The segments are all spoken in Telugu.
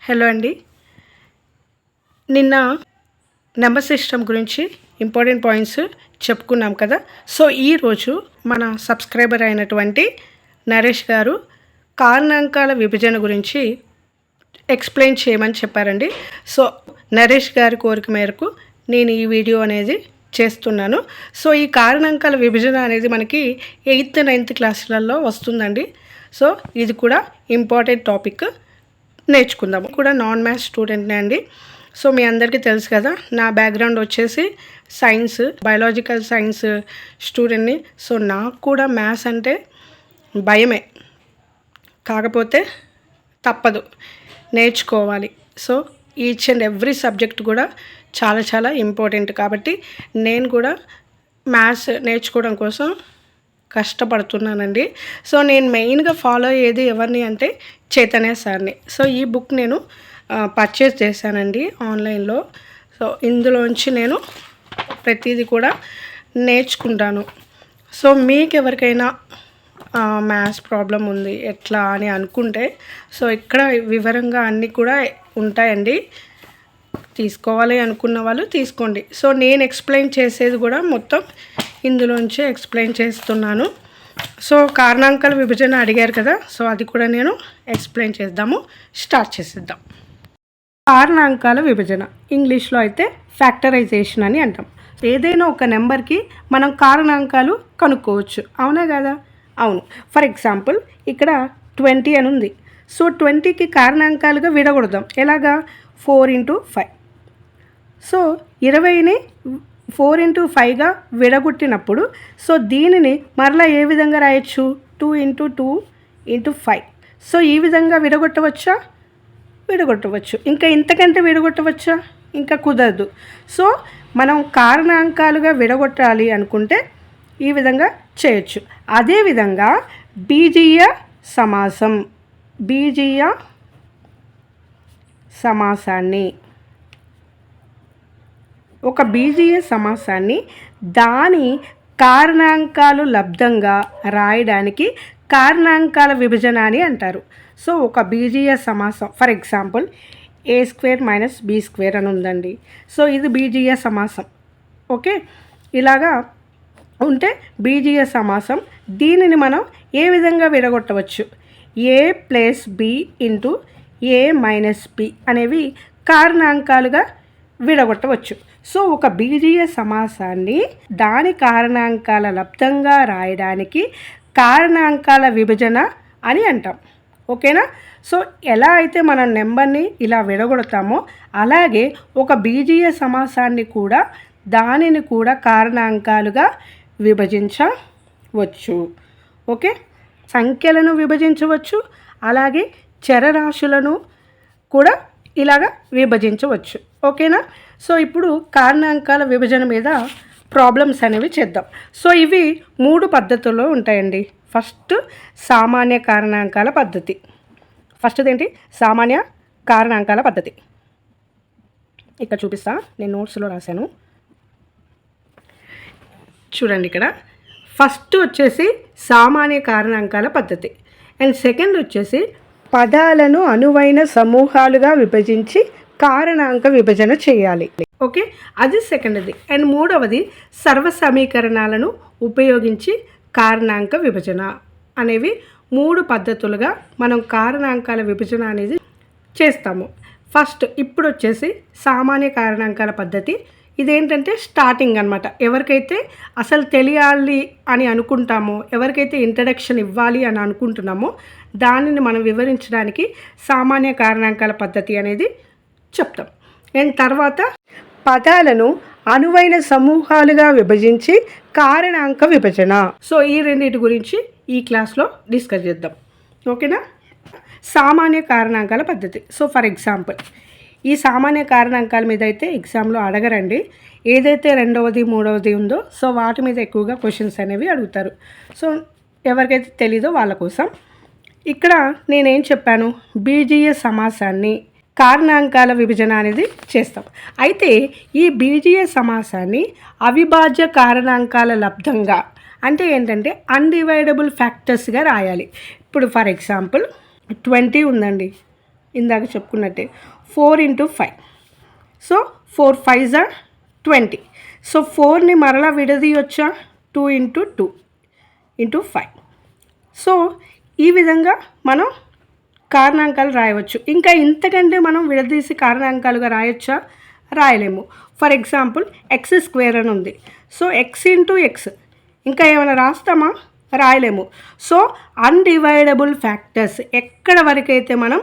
హలో అండి. నిన్న నెంబర్ సిస్టమ్ గురించి ఇంపార్టెంట్ పాయింట్స్ చెప్పుకున్నాం కదా. సో ఈరోజు మన సబ్స్క్రైబర్ అయినటువంటి నరేష్ గారు కారణాంకాల విభజన గురించి ఎక్స్ప్లెయిన్ చేయమని చెప్పారండి. సో నరేష్ గారి కోరిక మేరకు నేను ఈ వీడియో అనేది చేస్తున్నాను. సో ఈ కారణాంకాల విభజన అనేది మనకి 8th 9th క్లాసులలో వస్తుందండి. సో ఇది కూడా ఇంపార్టెంట్ టాపిక్, నేర్చుకుందాము. కూడా నాన్ మ్యాథ్స్ స్టూడెంట్నే అండి. సో మీ అందరికీ తెలుసు కదా, నా బ్యాక్గ్రౌండ్ వచ్చేసి సైన్స్, బయాలజికల్ సైన్స్ స్టూడెంట్ని. సో నాకు కూడా మ్యాథ్స్ అంటే భయమే, కాకపోతే తప్పదు, నేర్చుకోవాలి. So each and every subject కూడా చాలా చాలా ఇంపార్టెంట్ కాబట్టి నేను కూడా మ్యాథ్స్ నేర్చుకోవడం కోసం కష్టపడుతున్నానండి. సో నేను మెయిన్గా ఫాలో అయ్యేది ఎవరిని అంటే చైతన్య సార్ని. సో ఈ బుక్ నేను పర్చేస్ చేశానండి ఆన్లైన్లో. సో ఇందులోంచి నేను ప్రతిదీ కూడా నేర్చుకుంటాను. సో మీకు ఎవరికైనా మ్యాథ్స్ ప్రాబ్లం ఉంది ఎట్లా అని అనుకుంటే సో ఇక్కడ వివరంగా అన్నీ కూడా ఉంటాయండి. తీసుకోవాలి అనుకున్న వాళ్ళు తీసుకోండి. సో నేను ఎక్స్ప్లెయిన్ చేసేది కూడా మొత్తం ఇందులోంచి ఎక్స్ప్లెయిన్ చేస్తున్నాను. సో కారణాంకాల విభజన అడిగారు కదా, సో అది కూడా నేను ఎక్స్ప్లెయిన్ చేద్దాము. స్టార్ట్ చేసేద్దాం. కారణాంకాల విభజన ఇంగ్లీష్లో అయితే ఫ్యాక్టరైజేషన్ అని అంటాం. ఏదైనా ఒక నెంబర్కి మనం కారణాంకాలు కనుక్కోవచ్చు, అవునా కదా? అవును. ఫర్ ఎగ్జాంపుల్ ఇక్కడ 20 అని ఉంది. సో 20కి కారణాంకాలుగా విడగొడదాం. ఎలాగా? 4 × 5. సో 20ని 4 × 5గా విడగొట్టినప్పుడు సో దీనిని మరలా ఏ విధంగా రాయొచ్చు? 2 × 2 × 5. సో ఈ విధంగా విడగొట్టవచ్చా? విడగొట్టవచ్చు. ఇంకా ఇంతకంటే విడగొట్టవచ్చా? ఇంకా కుదరదు. సో మనం కారణాంకాలుగా విడగొట్టాలి అనుకుంటే ఈ విధంగా చేయొచ్చు. అదేవిధంగా బీజీయ సమాసాన్ని ఒక బీజీయ సమాసాన్ని దాని కారణాంకాలు లబ్ధంగా రాయడానికి కారణాంకాల విభజన అని అంటారు. సో ఒక బీజీయ సమాసం, ఫర్ ఎగ్జాంపుల్ a² - b² అని ఉందండి. సో ఇది బీజీయ సమాసం. ఓకే, ఇలాగా ఉంటే బీజీయ సమాసం. దీనిని మనం ఏ విధంగా విడగొట్టవచ్చు? a + b × a - b అనేవి కారణాంకాలుగా విడగొట్టవచ్చు. సో ఒక బీజీయ సమాసాన్ని దాని కారణాంకాల లబ్ధంగా రాయడానికి కారణాంకాల విభజన అని అంటాం. ఓకేనా? సో ఎలా అయితే మనం నెంబర్ని ఇలా విడగొడతామో అలాగే ఒక బీజీయ సమాసాన్ని కూడా దానిని కూడా కారణాంకాలుగా విభజించవచ్చు. ఓకే, సంఖ్యలను విభజించవచ్చు, అలాగే చరరాశులను కూడా ఇలాగా విభజించవచ్చు. ఓకేనా? సో ఇప్పుడు కారణాంకాల విభజన మీద ప్రాబ్లమ్స్ అనేవి చేద్దాం. సో ఇవి 3 పద్ధతుల్లో ఉంటాయండి. ఫస్ట్ సామాన్య కారణాంకాల పద్ధతి. ఫస్ట్ది ఏంటి? సామాన్య కారణాంకాల పద్ధతి. ఇక్కడ చూపిస్తా, నేను నోట్స్లో రాశాను చూడండి. ఇక్కడ ఫస్ట్ వచ్చేసి సామాన్య కారణాంకాల పద్ధతి, అండ్ సెకండ్ వచ్చేసి పదాలను అనువైన సమూహాలుగా విభజించి కారణాంక విభజన చేయాలి. ఓకే, అది సెకండ్ది. అండ్ మూడవది సర్వ సమీకరణాలను ఉపయోగించి కారణాంక విభజన. అనేవి 3 పద్ధతులుగా మనం కారణాంకాల విభజన అనేది చేస్తాము. ఫస్ట్ ఇప్పుడు వచ్చేసి సామాన్య కారణాంకాల పద్ధతి. ఇదేంటంటే స్టార్టింగ్ అనమాట. ఎవరికైతే అసలు తెలియాలి అని అనుకుంటామో, ఎవరికైతే ఇంట్రడక్షన్ ఇవ్వాలి అని అనుకుంటున్నామో దానిని మనం వివరించడానికి సామాన్య కారణాంకాల పద్ధతి అనేది చెప్తాం. అండ్ తర్వాత పదాలను అనువైన సమూహాలుగా విభజించి కారణాంక విభజన. సో ఈ రెండింటి గురించి ఈ క్లాస్లో డిస్కస్ చేద్దాం. ఓకేనా? సామాన్య కారణాంకాల పద్ధతి. సో ఫర్ ఎగ్జాంపుల్ ఈ సామాన్య కారణాంకాల మీద అయితే ఎగ్జామ్లో అడగరండి. ఏదైతే రెండవది మూడవది ఉందో సో వాటి మీద ఎక్కువగా క్వశ్చన్స్ అనేవి అడుగుతారు. సో ఎవరికైతే తెలీదో వాళ్ళ కోసం ఇక్కడ నేనేం చెప్పాను? బీజీయ సమాసాన్ని కారణాంకాల విభజన అనేది చేస్తాం. అయితే ఈ బీజీయ సమాసాన్ని అవిభాజ్య కారణాంకాల లబ్ధంగా అంటే ఏంటంటే అన్డివైడబుల్ ఫ్యాక్టర్స్గా రాయాలి. ఇప్పుడు ఫర్ ఎగ్జాంపుల్ 20 ఉందండి. ఇందాక చెప్పుకున్నట్టే 4 into 5. So 4 5s are 20. So 4ని మరలా విడదీయొచ్చా 2 into 2 into 5. సో ఈ విధంగా మనం కారణాంకాలు రాయవచ్చు. ఇంకా ఇంతకంటే మనం విడదీసి కారణాంకాలుగా రాయొచ్చా? రాయలేము. ఫర్ ఎగ్జాంపుల్ x² అని ఉంది. సో x into x ఇంకా ఏమైనా రాస్తామా? రాయలేము. సో అన్డివైడబుల్ ఫ్యాక్టర్స్ ఎక్కడ వరకైతే మనం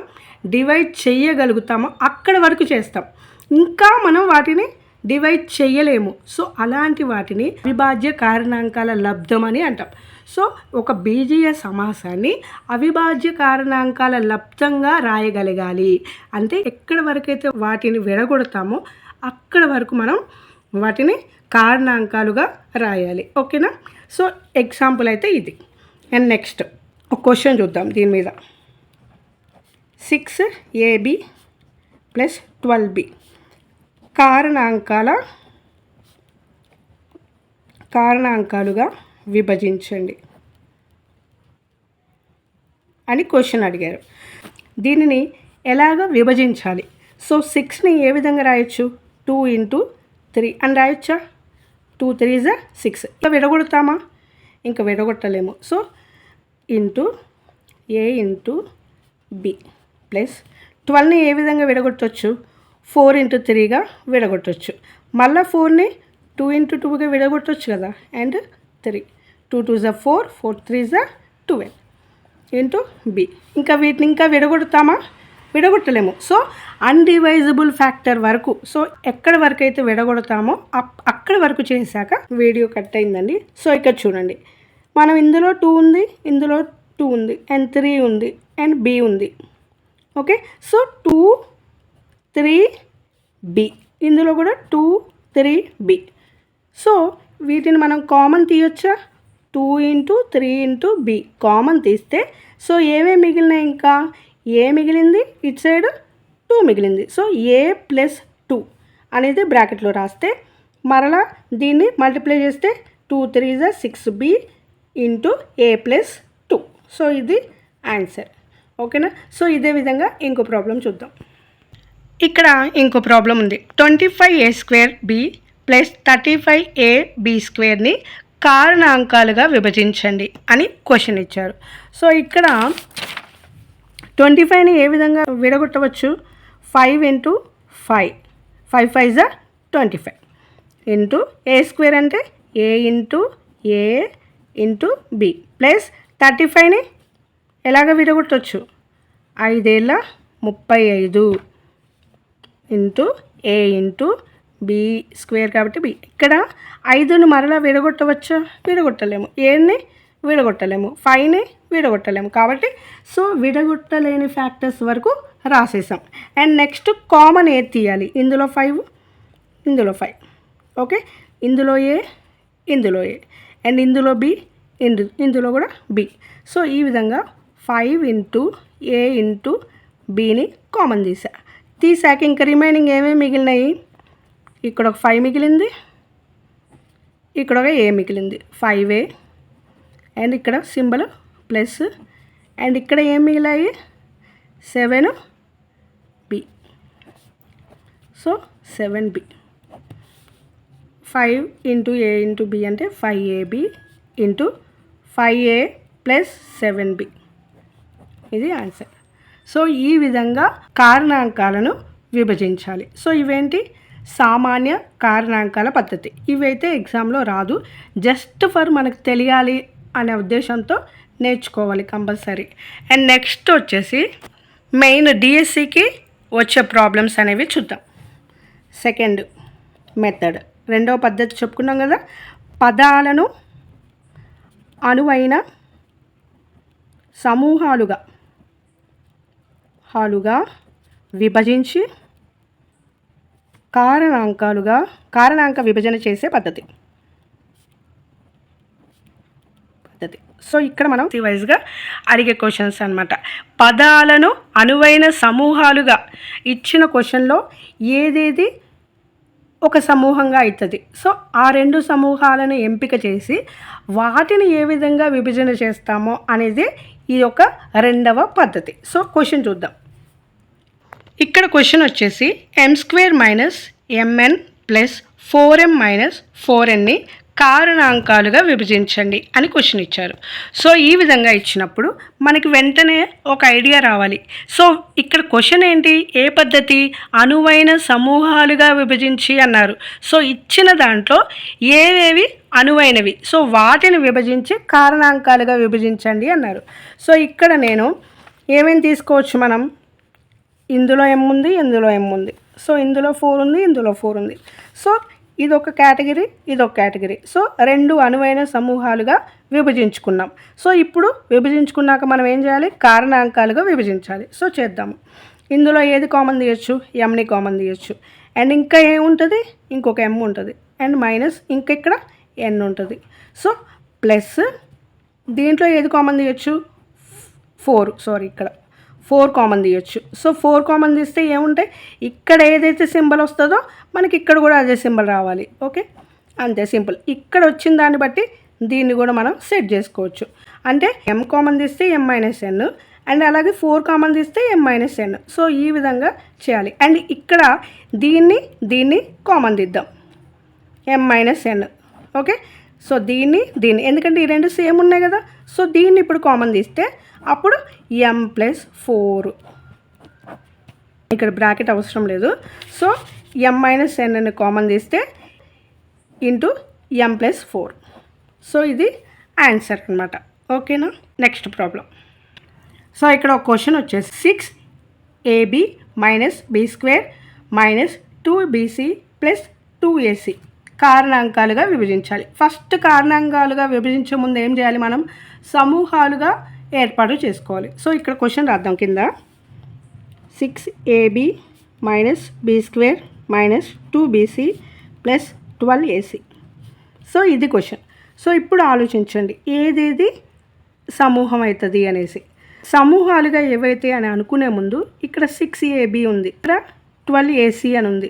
డివైడ్ చేయగలుగుతామో అక్కడ వరకు చేస్తాం. ఇంకా మనం వాటిని డివైడ్ చేయలేము. సో అలాంటి వాటిని అవిభాజ్య కారణాంకాల లబ్ధం అని అంటాం. సో ఒక బీజీయ సమాసాన్ని అవిభాజ్య కారణాంకాల లబ్ధంగా రాయగలగాలి అంటే ఎక్కడ వరకైతే వాటిని విడగొడతామో అక్కడ వరకు మనం వాటిని కారణాంకాలుగా రాయాలి. ఓకేనా? సో ఎగ్జాంపుల్ అయితే ఇది. అండ్ నెక్స్ట్ ఒక క్వశ్చన్ చూద్దాం దీని మీద. 6ab + 12b కారణాంకాలుగా విభజించండి అని క్వశ్చన్ అడిగారు. దీనిని ఎలాగ విభజించాలి? సో 6ని ఏ విధంగా రాయొచ్చు? 2 into 3 అని రాయొచ్చా? 2 3s are 6. ఇంకా విడగొడతామా? ఇంకా విడగొట్టలేము. So into a into b plus 12ని ఏ విధంగా విడగొట్టవచ్చు? 4 into 3గా విడగొట్టవచ్చు. మళ్ళీ 4ని 2 into 2గా విడగొట్టవచ్చు కదా. And 3 2 2s are 4 4 3s are 12 into b. ఇంకా వీటిని ఇంకా విడగొడతామా? విడగొట్టలేము. సో అన్డివైజబుల్ ఫ్యాక్టర్ వరకు, సో ఎక్కడ వరకు అయితే విడగొడతామో అక్కడ వరకు చేశాక వీడియో కట్ అయిందండి. సో ఇక్కడ చూడండి, మనం ఇందులో 2 ఉంది, ఇందులో 2 ఉంది, అండ్ 3 ఉంది, అండ్ b ఉంది. ఓకే, సో 2 3 b, ఇందులో కూడా 2 3 b. సో వీటిని మనం కామన్ తీయొచ్చా? 2 into 3 into b కామన్ తీస్తే సో ఏమేమి మిగిలినాయి? ఇంకా ఏ మిగిలింది, ఇటు సైడ్ 2 మిగిలింది. సో a + 2 అనేది బ్రాకెట్లో రాస్తే మరలా దీన్ని మల్టిప్లై చేస్తే 2 3s are 6b into a + 2. So ఇది ఆన్సర్. ఓకేనా? సో ఇదే విధంగా ఇంకో ప్రాబ్లం చూద్దాం. ఇక్కడ ఇంకో ప్రాబ్లం ఉంది. 25a² b + 35ab² కారణాంకాలుగా విభజించండి అని క్వశ్చన్ ఇచ్చారు. సో ఇక్కడ 25ని ఏ విధంగా విడగొట్టవచ్చు? 5 into 5 5 5s are 25 into a² అంటే a into a into b plus 35ని ఎలాగ విడగొట్టవచ్చు? 5 ఏళ్ళ 35 ఇంటూ a ఇంటూ b² కాబట్టి b. ఇక్కడ 5ని మరలా విడగొట్టవచ్చా? విడగొట్టలేము. ఏని విడగొట్టలేము, 5ని విడగొట్టలేము. కాబట్టి సో విడగొట్టలేని ఫ్యాక్టర్స్ వరకు రాసేసాం. అండ్ నెక్స్ట్ కామన్ ఏ తీయాలి. ఇందులో 5, ఇందులో 5. ఓకే, ఇందులో ఏ, ఇందులో ఏ, అండ్ ఇందులో b, ఇందులో కూడా b. సో ఈ విధంగా 5 into a into bని కామన్ తీసాక ఇంకా రిమైనింగ్ ఏమేమి మిగిలినాయి? ఇక్కడ ఒక 5 మిగిలింది, ఇక్కడ ఒక a మిగిలింది 5a, అండ్ ఇక్కడ సింబల్ ప్లస్, అండ్ ఇక్కడ ఏం మిగిలాయి? 7b. So 7b. 5 into a into b అంటే 5ab ఇంటూ 5a + 7b. ఇది ఆన్సర్. సో ఈ విధంగా కారణాంకాలను విభజించాలి. సో ఇవేంటి? సామాన్య కారణాంకాల పద్ధతి. ఇవైతే ఎగ్జామ్లో రాదు, జస్ట్ ఫర్ మనకు తెలియాలి అనే ఉద్దేశంతో నేర్చుకోవాలి కంపల్సరీ. అండ్ నెక్స్ట్ వచ్చేసి మెయిన్ డిఎస్సికి వచ్చే ప్రాబ్లమ్స్ అనేవి చూద్దాం. సెకండ్ మెథడ్, రెండవ పద్ధతి చెప్పుకున్నాం కదా. పదాలను అనువైన సమూహాలుగా విభజించి కారణాంక విభజన చేసే పద్ధతి. సో ఇక్కడ మనం వైజ్గా అడిగే క్వశ్చన్స్ అనమాట. పదాలను అనువైన సమూహాలుగా ఇచ్చిన క్వశ్చన్లో ఏదేది ఒక సమూహంగా అవుతుంది. సో ఆ 2 సమూహాలను ఎంపిక చేసి వాటిని ఏ విధంగా విభజన చేస్తామో అనేది ఈ యొక్క రెండవ పద్ధతి. సో క్వశ్చన్ చూద్దాం. ఇక్కడ క్వశ్చన్ వచ్చేసి m² - mn + 4m - 4nని కారణాంకాలుగా విభజించండి అని క్వశ్చన్ ఇచ్చారు. సో ఈ విధంగా ఇచ్చినప్పుడు మనకి వెంటనే ఒక ఐడియా రావాలి. సో ఇక్కడ క్వశ్చన్ ఏంటి, ఏ పద్ధతి, అనువైన సమూహాలుగా విభజించి అన్నారు. సో ఇచ్చిన దాంట్లో ఏవేవి అనువైనవి, సో వాటిని విభజించి కారణాంకాలుగా విభజించండి అన్నారు. సో ఇక్కడ నేను ఏమేమి తీసుకోవచ్చు, మనం ఇందులో m ఉంది, ఇందులో m ఉంది. సో ఇందులో 4 ఉంది, ఇందులో 4 ఉంది. సో ఇదొక కేటగిరీ, ఇదొక కేటగిరీ. సో 2 అనువైన సమూహాలుగా విభజించుకున్నాం. సో ఇప్పుడు విభజించుకున్నాక మనం ఏం చేయాలి, కారణాంకాలుగా విభజించాలి. సో చేద్దాము. ఇందులో ఏది కామన్ తీయచ్చు, ఎంని కామన్ తీయచ్చు. అండ్ ఇంకా ఏముంటుంది, ఇంకొక m ఉంటుంది. అండ్ మైనస్ ఇంకా ఇక్కడ n ఉంటుంది. సో ప్లస్ దీంట్లో ఏది కామన్ తీయచ్చు, 4 ఇక్కడ 4 కామన్ తీయచ్చు. సో 4 కామన్ తీస్తే ఏముంటాయి, ఇక్కడ ఏదైతే సింబల్ వస్తుందో మనకి ఇక్కడ కూడా అదే సింబల్ రావాలి. ఓకే, అంతే సింపుల్. ఇక్కడ వచ్చిన దాన్ని బట్టి దీన్ని కూడా మనం సెట్ చేసుకోవచ్చు. అంటే m కామన్ తీస్తే m - n, అండ్ అలాగే 4 కామన్ తీస్తే m - n. సో ఈ విధంగా చేయాలి. అండ్ ఇక్కడ దీన్ని కామన్ తీద్దాం, m - n. ఓకే, సో దీన్ని ఎందుకంటే ఈ రెండు సేమ్ ఉన్నాయి కదా. సో దీన్ని ఇప్పుడు కామన్ తీస్తే అప్పుడు m + 4, ఇక్కడ బ్రాకెట్ అవసరం లేదు. సో m - n కామన్ తీస్తే ఇంటూ m + 4. సో ఇది ఆన్సర్ అనమాట. ఓకేనా. Next problem. సో ఇక్కడ ఒక క్వశ్చన్ వచ్చేసి 6ab - b² - 2bc + 2ac కారణాంకాలుగా విభజించాలి. ఫస్ట్ కారణాంకాలుగా విభజించే ముందు ఏం చేయాలి, మనం సమూహాలుగా ఏర్పాటు చేసుకోవాలి. సో ఇక్కడ క్వశ్చన్ రాద్దాం కింద. 6ab - b² - 2bc + 12ac. So ఇది క్వశ్చన్. సో ఇప్పుడు ఆలోచించండి, ఏదేది సమూహం అవుతుంది అనేసి. సమూహాలుగా ఏవైతే అని అనుకునే ముందు ఇక్కడ 6ab ఉంది, ఇక్కడ 12ac అని ఉంది.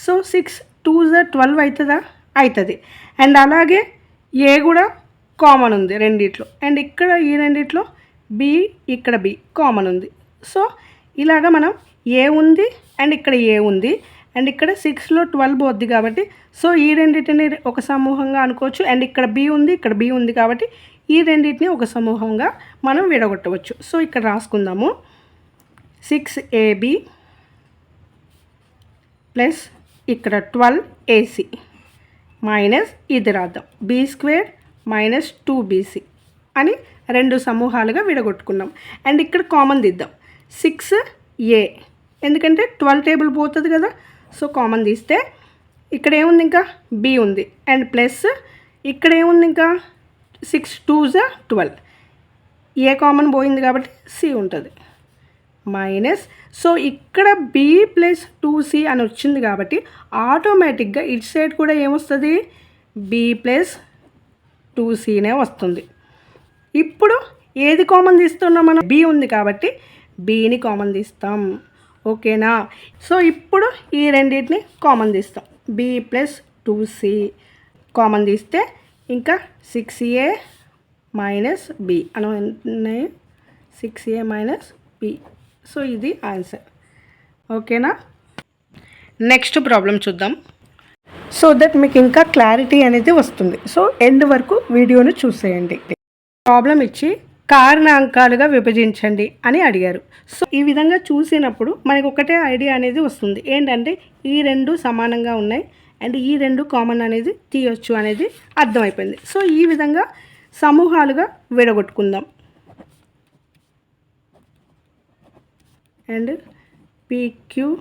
సో 6 2s 12 అవుతుందా, అవుతుంది. అండ్ అలాగే ఏ కూడా కామన్ ఉంది రెండిట్లో. అండ్ ఇక్కడ ఈ రెండిట్లో బి, ఇక్కడ బి కామన్ ఉంది. సో ఇలాగా మనం ఏ ఉంది అండ్ ఇక్కడ ఏ ఉంది, అండ్ ఇక్కడ 6లో 12 పోద్ది కాబట్టి సో ఈ రెండింటిని ఒక సమూహంగా అనుకోవచ్చు. అండ్ ఇక్కడ బి ఉంది, ఇక్కడ బి ఉంది కాబట్టి ఈ రెండింటిని ఒక సమూహంగా మనం విడగొట్టవచ్చు. సో ఇక్కడ రాసుకుందాము, 6ab ప్లస్ ఇక్కడ 12ac మైనస్ ఇది రాద్దాం, b² - 2bc అని రెండు సమూహాలుగా విడగొట్టుకున్నాం. అండ్ ఇక్కడ కామన్ తీద్దాం, 6a ఎందుకంటే 12 టేబుల్ పోతుంది కదా. సో కామన్ తీస్తే ఇక్కడ ఏముంది, ఇంకా b ఉంది. అండ్ ప్లస్ ఇక్కడ ఏముంది, ఇంకా 6 2s 12, ఏ కామన్ పోయింది కాబట్టి c ఉంటుంది మైనస్. సో ఇక్కడ b + 2c అని వచ్చింది కాబట్టి ఆటోమేటిక్గా ఇటు సైడ్ కూడా ఏమొస్తుంది, b + 2cనే వస్తుంది. ఇప్పుడు ఏది కామన్ తీస్తున్నాం మనం, b ఉంది కాబట్టి bని కామన్ తీస్తాం. ఓకేనా. సో ఇప్పుడు ఈ రెండింటిని కామన్ తీస్తాం, b + 2c కామన్ తీస్తే ఇంకా 6a - b అని ఉన్నాయి, 6a - b. సో ఇది ఆన్సర్. ఓకేనా. నెక్స్ట్ ప్రాబ్లం చూద్దాం, సో దట్ మీకు ఇంకా క్లారిటీ అనేది వస్తుంది. సో ఎండ్ వరకు వీడియోను చూసేయండి. ప్రాబ్లం ఇచ్చి కారణాంకాలుగా విభజించండి అని అడిగారు. సో ఈ విధంగా చూసినప్పుడు మనకు ఒకటే ఐడియా అనేది వస్తుంది, ఏంటంటే ఈ రెండు సమానంగా ఉన్నాయి అండ్ ఈ రెండు కామన్ అనేది తీయొచ్చు అనేది అర్థమైపోయింది. సో ఈ విధంగా సమూహాలుగా విడగొట్టుకుందాం. And pr²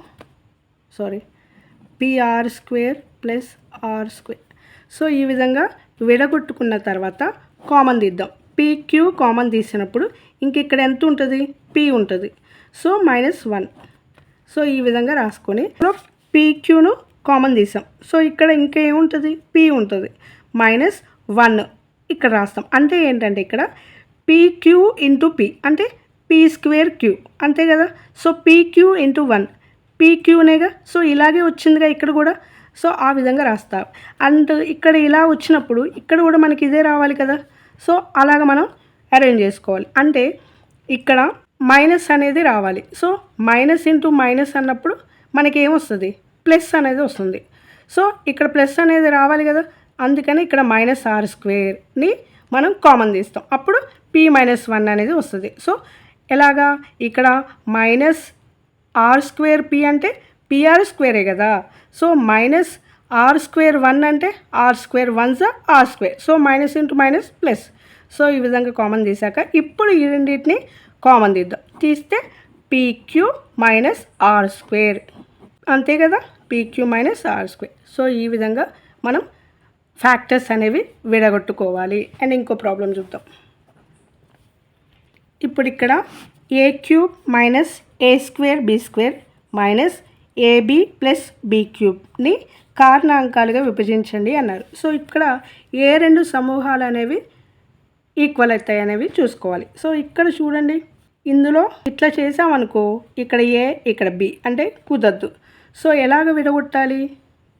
+ r². సో ఈ విధంగా విడగొట్టుకున్న తర్వాత కామన్ తీద్దాం. pq కామన్ తీసినప్పుడు ఇంక ఇక్కడ ఎంత ఉంటుంది, p ఉంటుంది. సో -1. సో ఈ విధంగా రాసుకొని pqను కామన్ తీసాం. సో ఇక్కడ ఇంకా ఏముంటుంది, p ఉంటుంది -1 ఇక్కడ రాస్తాం. అంటే ఏంటంటే ఇక్కడ pq × p అంటే p²q అంతే కదా. So pq × 1 pqనేగా. సో ఇలాగే వచ్చిందిగా ఇక్కడ కూడా. సో ఆ విధంగా రాస్తారు. అండ్ ఇక్కడ ఇలా వచ్చినప్పుడు ఇక్కడ కూడా మనకి ఇదే రావాలి కదా. సో అలాగ మనం అరేంజ్ చేసుకోవాలి. అంటే ఇక్కడ మైనస్ అనేది రావాలి. సో మైనస్ ఇంటూ మైనస్ అన్నప్పుడు మనకి ఏమొస్తుంది, ప్లస్ అనేది వస్తుంది. సో ఇక్కడ ప్లస్ అనేది రావాలి కదా, అందుకని ఇక్కడ -r² మనం కామన్ తీస్తాం. అప్పుడు p-1 అనేది వస్తుంది. సో ఎలాగా, ఇక్కడ -r²p అంటే pr² కదా. సో -r²1 అంటే r² 1 r². So minus into minus plus. So ఈ విధంగా కామన్ తీసాక ఇప్పుడు ఈ రెండింటిని కామన్ తీద్దాం. తీస్తే pq - r², అంతే కదా, pq - r². సో ఈ విధంగా మనం ఫ్యాక్టర్స్ అనేవి విడగొట్టుకోవాలి. అండ్ ఇంకో ప్రాబ్లం చూద్దాం. ఇప్పుడు ఇక్కడ a³ - a²b² - ab + b³ కారణాంకాలుగా విభజించండి అన్నారు. సో ఇక్కడ ఏ రెండు సమూహాలు అనేవి ఈక్వల్ అవుతాయి అనేవి చూసుకోవాలి. సో ఇక్కడ చూడండి, ఇందులో ఇట్లా చేసామనుకో, ఇక్కడ ఏ ఇక్కడ బి అంటే కుదరదు. సో ఎలాగ విడగొట్టాలి,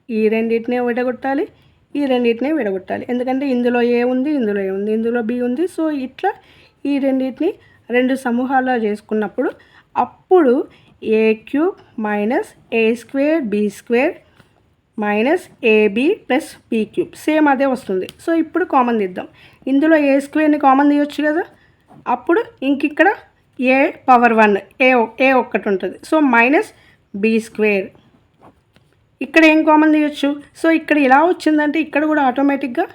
ఈ రెండింటినే విడగొట్టాలి, ఈ రెండింటినే విడగొట్టాలి. ఎందుకంటే ఇందులో ఏ ఉంది, ఇందులో ఏ ఉంది, ఇందులో బి ఉంది. సో ఇట్లా ఈ రెండింటిని రెండు సమూహాల్లో చేసుకున్నప్పుడు అప్పుడు a³ - a²b² - ab + b³ same అదే వస్తుంది. సో ఇప్పుడు కామన్ తీద్దాం. ఇందులో a²ని కామన్ తీయొచ్చు కదా. అప్పుడు ఇక్కడ a⁴1 ఏ ఒక్కటి ఉంటుంది. So -b². ఇక్కడ ఏం కామన్ తీయొచ్చు. సో ఇక్కడ ఇలా వచ్చిందంటే ఇక్కడ కూడా ఆటోమేటిక్గా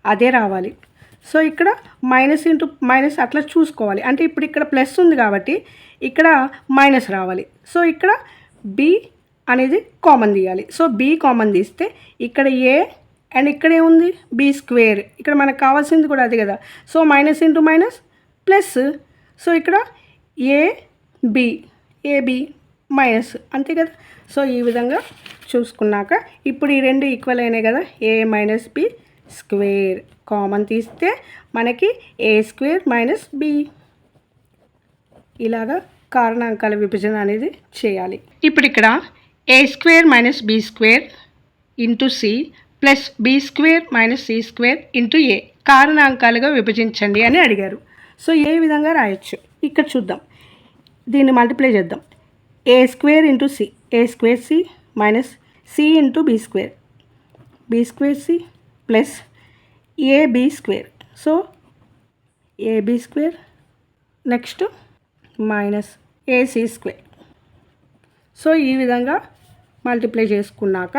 అదే రావాలి. సో ఇక్కడ మైనస్ ఇంటూ మైనస్ అట్లా చూసుకోవాలి. అంటే ఇప్పుడు ఇక్కడ ప్లస్ ఉంది కాబట్టి ఇక్కడ మైనస్ రావాలి. సో ఇక్కడ b అనేది కామన్ తీయాలి. సో b కామన్ తీస్తే ఇక్కడ a అండ్ ఇక్కడ ఏముంది, b². ఇక్కడ మనకు కావాల్సింది కూడా అది కదా. So minus into minus plus. So ఇక్కడ ab మైనస్, అంతే కదా. సో ఈ విధంగా చూసుకున్నాక ఇప్పుడు ఈ రెండు ఈక్వల్ అయినాయి కదా, a - b² కామన్ తీస్తే మనకి a² - b. ఇలాగా కారణాంకాల విభజన అనేది చేయాలి. ఇప్పుడు ఇక్కడ a² - b² × c + b² - c² × a కారణాంకాలుగా విభజించండి అని అడిగారు. సో ఏ విధంగా రాయొచ్చు ఇక్కడ చూద్దాం. దీన్ని మల్టిప్లై చేద్దాం. a² × c, a²c - c × b², b²c + ab². So ab², next -ac². So ఈ విధంగా మల్టిప్లై చేసుకున్నాక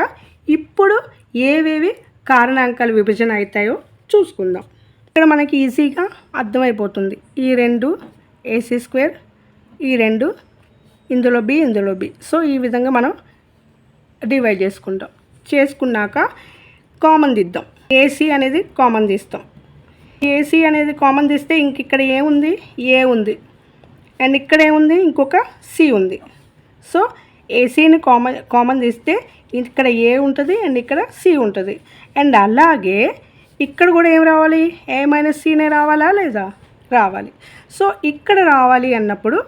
ఇప్పుడు ఏవేవి కారణాంకాల విభజన అవుతాయో చూసుకుందాం. ఇక్కడ మనకి ఈజీగా అర్థమైపోతుంది. ఈ రెండు ac², ఈ రెండు ఇందులో b, ఇందులో b. సో ఈ విధంగా మనం డివైడ్ చేసుకున్నాక కామన్ తీద్దాం. ac అనేది కామన్ తీస్తాం. ac అనేది కామన్ తీస్తే ఇక్కడ ఏముంది, a ఉంది, అండ్ ఇక్కడ ఏముంది, ఇంకొక c ఉంది. సో ఏసీని కామన్ తీస్తే ఇక్కడ a ఉంటుంది అండ్ ఇక్కడ c ఉంటుంది. అండ్ అలాగే ఇక్కడ కూడా ఏం రావాలి, a - cనే రావాలా లేదా, రావాలి. సో ఇక్కడ రావాలి అన్నప్పుడు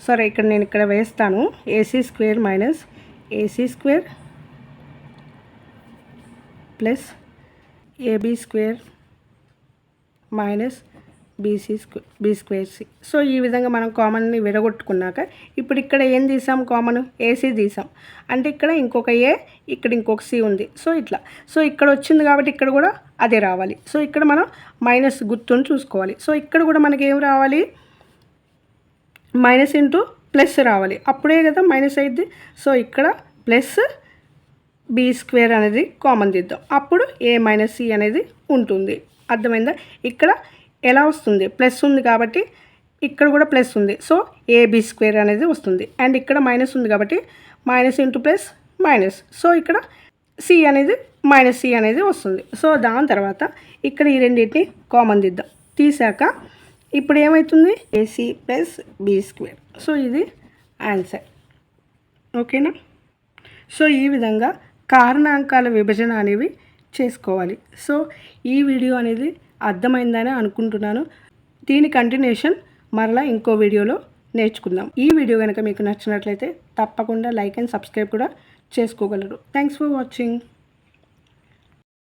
సరే ఇక్కడ నేను ఇక్కడ వేస్తాను. ac² - ac² + ab² - b²c. So ఈ విధంగా మనం కామన్ని విడగొట్టుకున్నాక ఇప్పుడు ఇక్కడ ఏం తీసాం, కామన్ ఏసీ తీసాం. అంటే ఇక్కడ ఇంకొక ఏ, ఇక్కడ ఇంకొక సి ఉంది. సో ఇట్లా. సో ఇక్కడ వచ్చింది కాబట్టి ఇక్కడ కూడా అదే రావాలి. సో ఇక్కడ మనం మైనస్ గుర్తుని చూసుకోవాలి. సో ఇక్కడ కూడా మనకి ఏం రావాలి, మైనస్ ఇంటూ ప్లస్ రావాలి. అప్పుడే కదా మైనస్ అయింది. సో ఇక్కడ ప్లస్ b² అనేది కామన్ తీద్దాం. అప్పుడు a - c అనేది ఉంటుంది. అర్థమైందా. ఇక్కడ ఎలా వస్తుంది, ప్లస్ ఉంది కాబట్టి ఇక్కడ కూడా ప్లస్ ఉంది. సో ab² అనేది వస్తుంది. అండ్ ఇక్కడ మైనస్ ఉంది కాబట్టి minus into plus minus. So ఇక్కడ c అనేది -c అనేది వస్తుంది. సో దాని తర్వాత ఇక్కడ ఈ రెండింటిని కామన్ తీద్దాం. తీసాక ఇప్పుడు ఏమవుతుంది, ac + b². సో ఇది ఆన్సర్. ఓకేనా. సో ఈ విధంగా కారణాంకాల విభజన అనేవి చేసుకోవాలి. సో ఈ వీడియో అనేది అర్థమైందని అనుకుంటున్నాను. దీని కంటిన్యూషన్ మరలా ఇంకో వీడియోలో నేర్చుకుందాం. ఈ వీడియో కనుక మీకు నచ్చినట్లయితే తప్పకుండా లైక్ అండ్ సబ్స్క్రైబ్ కూడా చేసుకోగలరు. Thanks for watching.